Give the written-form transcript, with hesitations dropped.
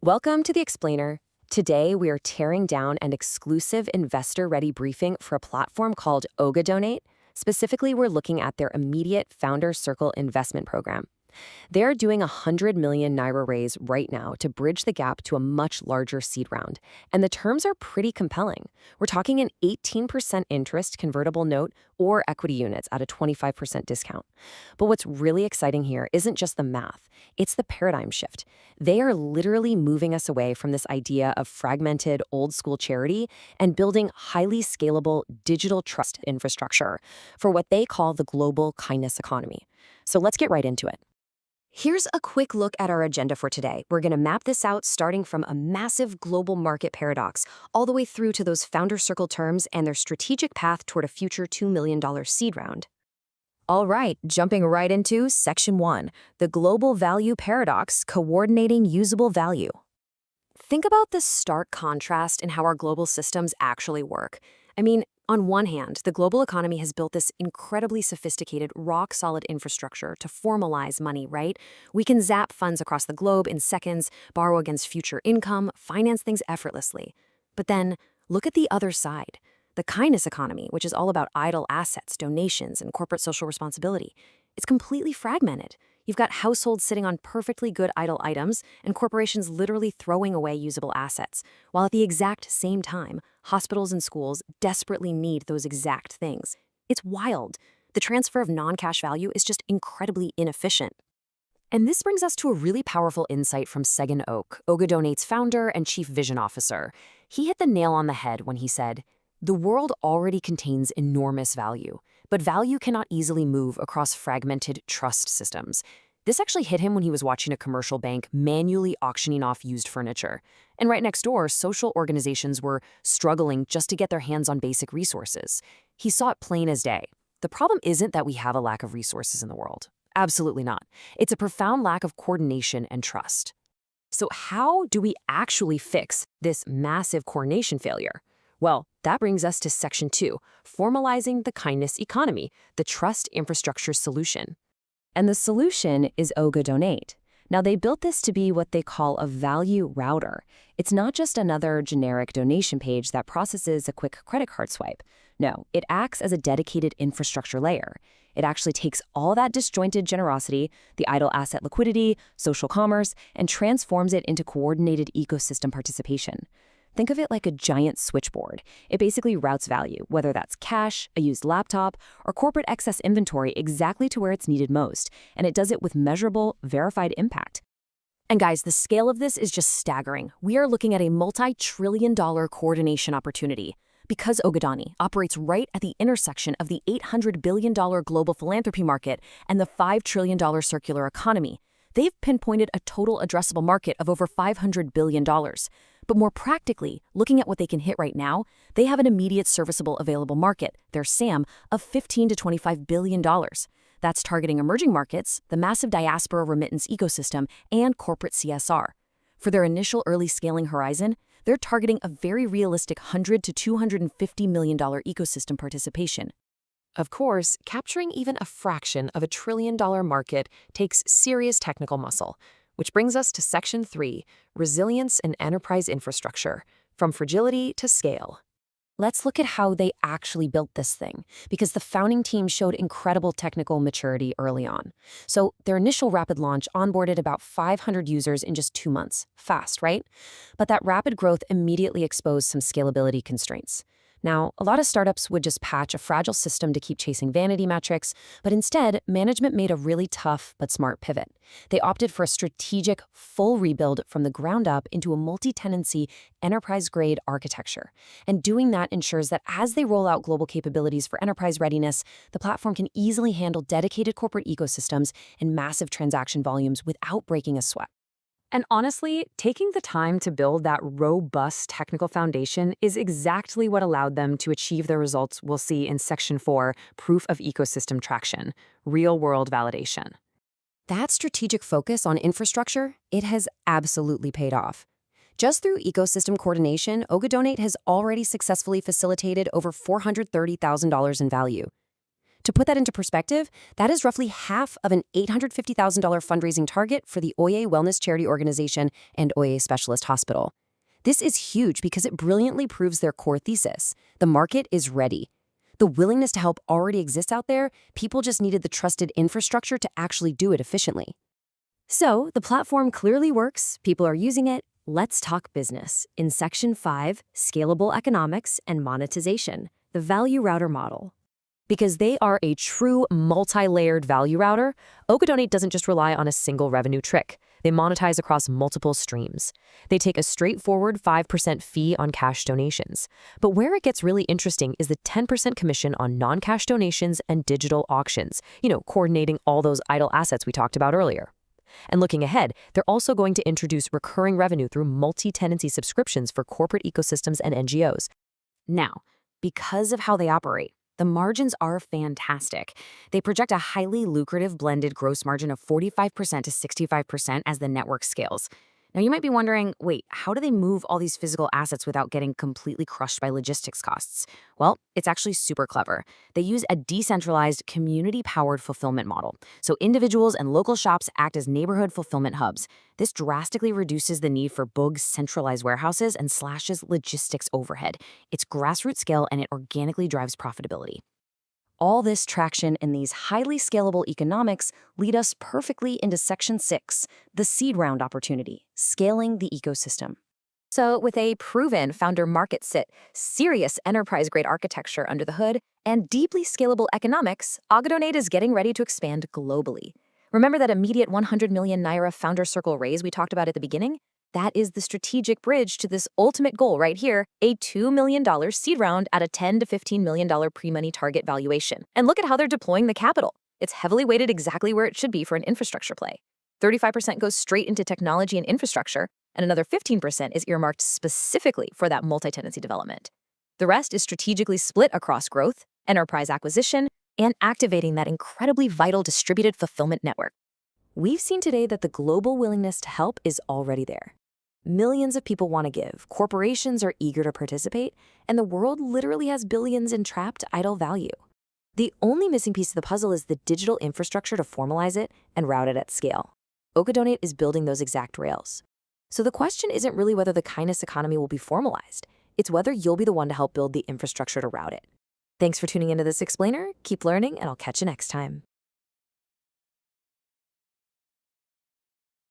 Welcome to The Explainer. Today, we are tearing down an exclusive investor-ready briefing for a platform called Donate. Specifically, we're looking at their immediate Founder Circle investment program. They're doing a 100 million naira raise right now to bridge the gap to a much larger seed round. And the terms are pretty compelling. We're talking an 18% interest convertible note or equity units at a 25% discount. But what's really exciting here isn't just the math, it's the paradigm shift. They are literally moving us away from this idea of fragmented old school charity and building highly scalable digital trust infrastructure for what they call the global kindness economy. So let's get right into it. Here's a quick look at our agenda for today. We're going to map this out starting from a massive global market paradox, all the way through to those Founder Circle terms and their strategic path toward a future $2 million seed round. All right, jumping right into Section 1, the global value paradox, coordinating usable value. Think about the stark contrast in how our global systems actually work. On one hand, the global economy has built this incredibly sophisticated, rock-solid infrastructure to formalize money, right? We can zap funds across the globe in seconds, borrow against future income, finance things effortlessly. But then, look at the other side. The kindness economy, which is all about idle assets, donations, and corporate social responsibility. It's completely fragmented. You've got households sitting on perfectly good idle items and corporations literally throwing away usable assets, while at the exact same time, hospitals and schools desperately need those exact things. It's wild. The transfer of non-cash value is just incredibly inefficient. And this brings us to a really powerful insight from Segan Oak, Donate's founder and chief vision officer. He hit the nail on the head when he said, "The world already contains enormous value, but value cannot easily move across fragmented trust systems." This actually hit him when he was watching a commercial bank manually auctioning off used furniture. And right next door, social organizations were struggling just to get their hands on basic resources. He saw it plain as day. The problem isn't that we have a lack of resources in the world. Absolutely not. It's a profound lack of coordination and trust. So how do we actually fix this massive coordination failure? Well, that brings us to Section 2, formalizing the kindness economy, the trust infrastructure solution. And the solution is Donate. Now, they built this to be what they call a value router. It's not just another generic donation page that processes a quick credit card swipe. No, it acts as a dedicated infrastructure layer. It actually takes all that disjointed generosity, the idle asset liquidity, social commerce, and transforms it into coordinated ecosystem participation. Think of it like a giant switchboard. It basically routes value, whether that's cash, a used laptop, or corporate excess inventory, exactly to where it's needed most, and it does it with measurable, verified impact. And guys, the scale of this is just staggering. We are looking at a multi-trillion-dollar coordination opportunity. Because Ogadani operates right at the intersection of the $800 billion global philanthropy market and the $5 trillion circular economy, they've pinpointed a total addressable market of over $500 billion. But more practically, looking at what they can hit right now, they have an immediate serviceable available market, their SAM, of $15 to $25 billion. That's targeting emerging markets, the massive diaspora remittance ecosystem, and corporate CSR. For their initial early scaling horizon, they're targeting a very realistic $100 to $250 million ecosystem participation. Of course, capturing even a fraction of $1 trillion market takes serious technical muscle, which brings us to Section 3, resilience and enterprise infrastructure, from fragility to scale. Let's look at how they actually built this thing, because the founding team showed incredible technical maturity early on. So their initial rapid launch onboarded about 500 users in just 2 months. Fast, right? But that rapid growth immediately exposed some scalability constraints. Now, a lot of startups would just patch a fragile system to keep chasing vanity metrics, but instead, management made a really tough but smart pivot. They opted for a strategic, full rebuild from the ground up into a multi-tenancy, enterprise-grade architecture. And doing that ensures that as they roll out global capabilities for enterprise readiness, the platform can easily handle dedicated corporate ecosystems and massive transaction volumes without breaking a sweat. And honestly, taking the time to build that robust technical foundation is exactly what allowed them to achieve the results we'll see in Section 4, Proof of Ecosystem Traction, Real-World Validation. That strategic focus on infrastructure, it has absolutely paid off. Just through ecosystem coordination, Donate has already successfully facilitated over $430,000 in value. To put that into perspective, that is roughly half of an $850,000 fundraising target for the Oye Wellness Charity Organization and Oye Specialist Hospital. This is huge because it brilliantly proves their core thesis. The market is ready. The willingness to help already exists out there. People just needed the trusted infrastructure to actually do it efficiently. So, the platform clearly works. People are using it. Let's talk business. In Section 5, Scalable Economics and Monetization, the Value Router Model. Because they are a true multi-layered value router, Ogadonate doesn't just rely on a single revenue trick. They monetize across multiple streams. They take a straightforward 5% fee on cash donations. But where it gets really interesting is the 10% commission on non-cash donations and digital auctions, coordinating all those idle assets we talked about earlier. And looking ahead, they're also going to introduce recurring revenue through multi-tenancy subscriptions for corporate ecosystems and NGOs. Now, because of how they operate, the margins are fantastic. They project a highly lucrative blended gross margin of 45% to 65% as the network scales. Now, you might be wondering, wait, how do they move all these physical assets without getting completely crushed by logistics costs? Well, it's actually super clever. They use a decentralized, community-powered fulfillment model. So individuals and local shops act as neighborhood fulfillment hubs. This drastically reduces the need for big, centralized warehouses and slashes logistics overhead. It's grassroots scale, and it organically drives profitability. All this traction in these highly scalable economics lead us perfectly into Section 6, the seed round opportunity, scaling the ecosystem. So with a proven founder market fit, serious enterprise-grade architecture under the hood, and deeply scalable economics, Ogadonate is getting ready to expand globally. Remember that immediate 100 million Naira founder circle raise we talked about at the beginning? That is the strategic bridge to this ultimate goal right here, a $2 million seed round at a $10 to $15 million pre-money target valuation. And look at how they're deploying the capital. It's heavily weighted exactly where it should be for an infrastructure play. 35% goes straight into technology and infrastructure, and another 15% is earmarked specifically for that multi-tenancy development. The rest is strategically split across growth, enterprise acquisition, and activating that incredibly vital distributed fulfillment network. We've seen today that the global willingness to help is already there. Millions of people want to give, corporations are eager to participate, and the world literally has billions in trapped idle value. The only missing piece of the puzzle is the digital infrastructure to formalize it and route it at scale. Ogadonate is building those exact rails. So the question isn't really whether the kindness economy will be formalized, it's whether you'll be the one to help build the infrastructure to route it. Thanks for tuning into this explainer, keep learning, and I'll catch you next time.